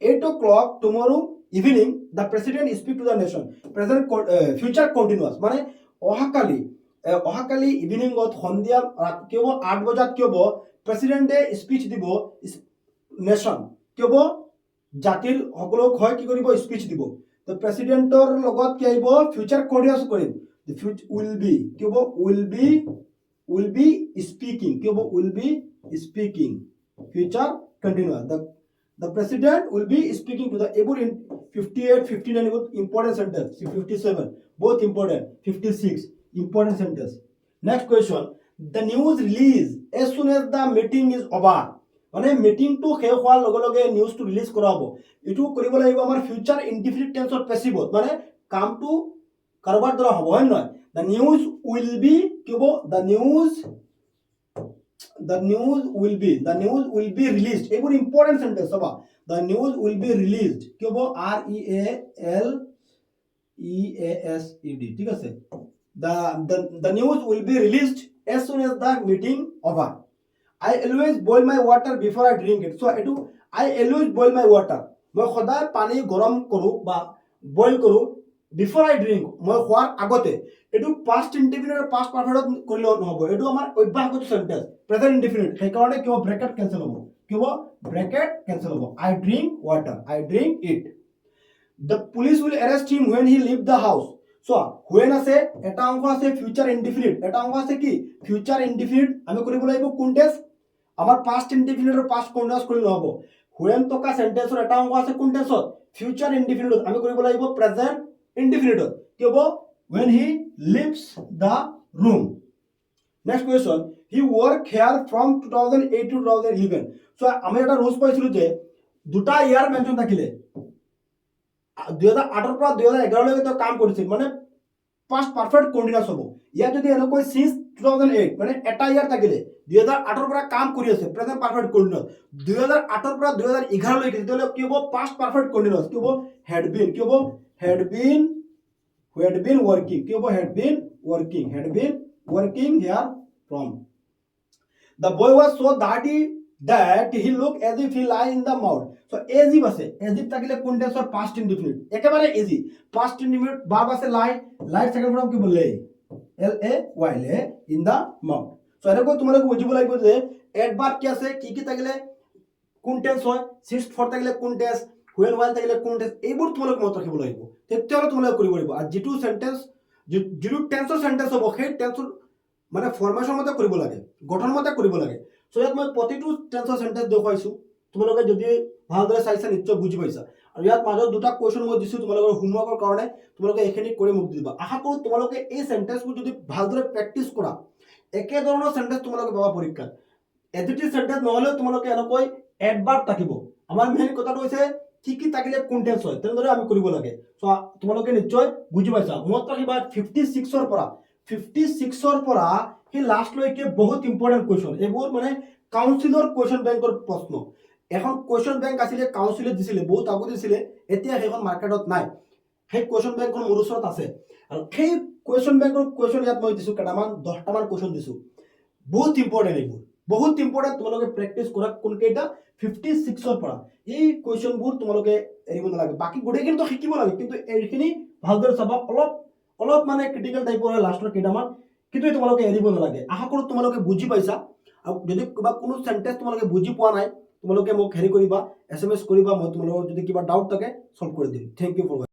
8 o'clock tomorrow evening the president speak to the nation. Present future continuous, মানে অহাকালি ইভিনিংত সন্ধিয়া কি হ'ব 8 বজাত কি হ'ব প্ৰেসিডেন্টে স্পিচ দিব নেশন, কি হ'ব জাতিৰ সকলোক হয় কি কৰিব স্পিচ দিব। তো প্ৰেসিডেন্টৰ লগত কি আহিব ফিউচাৰ কন্টিনিউয়াস কৰিম, the future will be, কি হ'ব will be speaking, কি হ'ব will be speaking, future continuous, the president will be speaking to the able in 58 59 important sentence, 57 both important, 56 important sentence. Next question, the news release as soon as the meeting is over, মানে মিটিংটো শেষ হোৱাৰ লগে লগে নিউজটো release কৰা হ'ব। এইটো কৰিব লাগিব আমাৰ ফিউচাৰ ইনডিফিনিট টেন্সৰ পেছিভত, মানে কামটো কাৰোবাৰ দ্বাৰা হ'ব, হয় নহয়। দ্য নিউজ উইল বি, কি হ'ব the news will be released, এইবোৰ ইম্পৰ্টেণ্ট সেন্টেন্স হ'ব। The news will be released, কি হ'ব REALEASED, ঠিক আছে। The news will be released as soon as the meeting over. I always boil my water before I drink it. So এইটো I always boil my water, মই সদায় পানী গৰম কৰোঁ বা বইল কৰোঁ বিফোৰ আই ড্ৰিংক, মই খোৱাৰ আগতে। এইটো পাষ্ট ইনডিফিনিট আৰু পাষ্ট পাৰফেক্টত কৰিলেও নহ'ব, এইটো আমাৰ অভ্যাসগত সেন্টেন্স, প্ৰেজেন্ট ইনডিফিনিট, সেইকাৰণে কি হ'ব ব্ৰেকেট কেনসেল হ'ব, কি হ'ব ব্ৰেকেট কেনসেল হ'ব। I drink water, I drink it. The police will arrest him when he leave the house. So when আছে এটা অংশ আছে ফিউচাৰ ইনডিফিনিট, এটা অংশ আছে কি ফিউচাৰ ইনডিফিনিট, আমি কৰিব লাগিব কোন টেন্স, আমাৰ পাষ্ট ইনডিফিনিট আৰু পাষ্ট কন্টিনিউয়াস কৰি নহ'ব। when থকা সেন্টেন্সৰ এটা অংশ আছে কোন টেন্সত ফিউচাৰ ইনডিফিনিটত, আমি কৰিব লাগিব প্ৰেজেন্ট ইনডিফিনিটত, কি হ'ব when he leaves the room. Next question, he work here from 2008 to 2011. So আমি এটা রুলস পাইছিলো যে দুটা ইয়াৰ মেনশন থাকিলে 2008 পৰা 2011 লৈকে তেওঁ কাম কৰিছিল, মানে পাষ্ট পারফেক্ট কন্টিনিউয়াস হ'ব। ইয়াত যদি এনেকৈ সিন্স 2008 মানে এটা ইয়াৰ থাকিলে 2008 পৰা কাম কৰি আছে প্ৰেজেন্ট পাৰফেক্ট কন্টিনিউয়াস, 2008 পৰা 2011 লৈকে তেতিয়াহ'লে কি হ'ব পাষ্ট পারফেক্ট কন্টিনিউয়াস, কি হ'ব had been, কি হ'ব had been working, কি হ'ব had been working here from. The boy was so dirty that he looked as if he lie in the mud. So as if আছে, as if থাকিলে কোন টেন্সৰ past indefinite, একেবাৰে easy. Past indefinite verb আছে lie, lie second form কি বলে? L-A-Y, lay in the mud. So এনেকৈ তোমালোকে বুজিব লাগিব যে adverb কি আছে, কি থাকিলে কোন টেন্স হয়, sixth form থাকিলে কোন টেন্স, when while থাকিলে কোন টেন্স, এইবোৰ তোমালোকে মনত ৰাখিব লাগিব। তেতিয়াহ'লে তোমালোকে কৰিব লাগিব। আৰু যিটো সেন্টেন্স যিটো টেন্সৰ সেন্টেন্স হ'ব সেই টেন্সৰ মানে ফৰ্মেশ্যন মতে কৰিব লাগে, গঠন মতে কৰিব লাগে। সো ইয়াত মই প্ৰতিটো টেন্সৰ সেন্টেন্স দেখুৱাইছো, তোমালোকে যদি ভালদৰে চাইছা নিশ্চয় বুজি পাইছা। আৰু ইয়াত মাজত দুটা কুৱেশ্যন মই দিছো তোমালোকৰ হোমৱৰ্কৰ কাৰণে, তোমালোকে এইখিনি কৰি মোক দি দিবা। আশা কৰোঁ তোমালোকে এই সেন্টেন্সবোৰ যদি ভালদৰে প্ৰেক্টিছ কৰা একে ধৰণৰ সেন্টেন্স তোমালোকে পাবা পৰীক্ষাত। এডিটিভ সেন্টেন্স নহ'লেও তোমালোকে এনেকৈ এডভাৰ্ব থাকিব। আমাৰ মেইন কথাটো হৈছে কি থাকিলে কোন টেন্স হয়, তেনেদৰে আমি কৰিব লাগে। সো তোমালোকে নিশ্চয় বুজি পাইছা। মনত ৰাখিবা 56ৰ পৰা 56ৰ পৰা সেই লাষ্টলৈকে বহুত ইম্পৰ্টেণ্ট কুৱেশ্যন, এইবোৰ মানে কাউন্সিলৰ কুৱেশ্যন বেংকৰ প্ৰশ্ন। এখন কুৱেশ্যন বেংক আছিলে, কাউন্সিলে দিছিলে, বহুত আগতে দিছিলে, এতিয়া সেইখন মাৰ্কেটত নাই। সেই কুৱেশ্যন বেংকখন মোৰ ওচৰত আছে, আৰু সেই কুৱেশ্যন বেংকৰ কুৱেশ্যন ইয়াত মই দিছোঁ কেইটামান, 10টামান কুৱেশ্যন দিছোঁ। বহুত ইম্পৰ্টেণ্ট এইবোৰ, বহুত ইম্পৰ্টেণ্ট। তোমালোকে প্ৰেক্টিছ কৰা কোনকেইটা 56ৰ পৰা। এই কুৱেশ্যনবোৰ তোমালোকে এৰিব নালাগে। বাকী গোটেইখিনিতো শিকিব লাগে, কিন্তু এইখিনি ভালদৰে চাবা। অলপ মানে ক্ৰিটিকেল টাইপৰ হয় লাষ্টৰ কেইটামান, কিন্তু তোমালোকে এৰিব নালাগে। আশা কৰোঁ তোমালোকে বুজি পাইছা। আৰু যদি কিবা কোনো সেন্টেন্স তোমালোকে বুজি পোৱা নাই, তোমালোকে মোক হেৰি কৰিবা, SMS কৰিবা, মই তোমালোকৰ যদি কিবা ডাউট থাকে সলভ কৰি দিম। Thank U for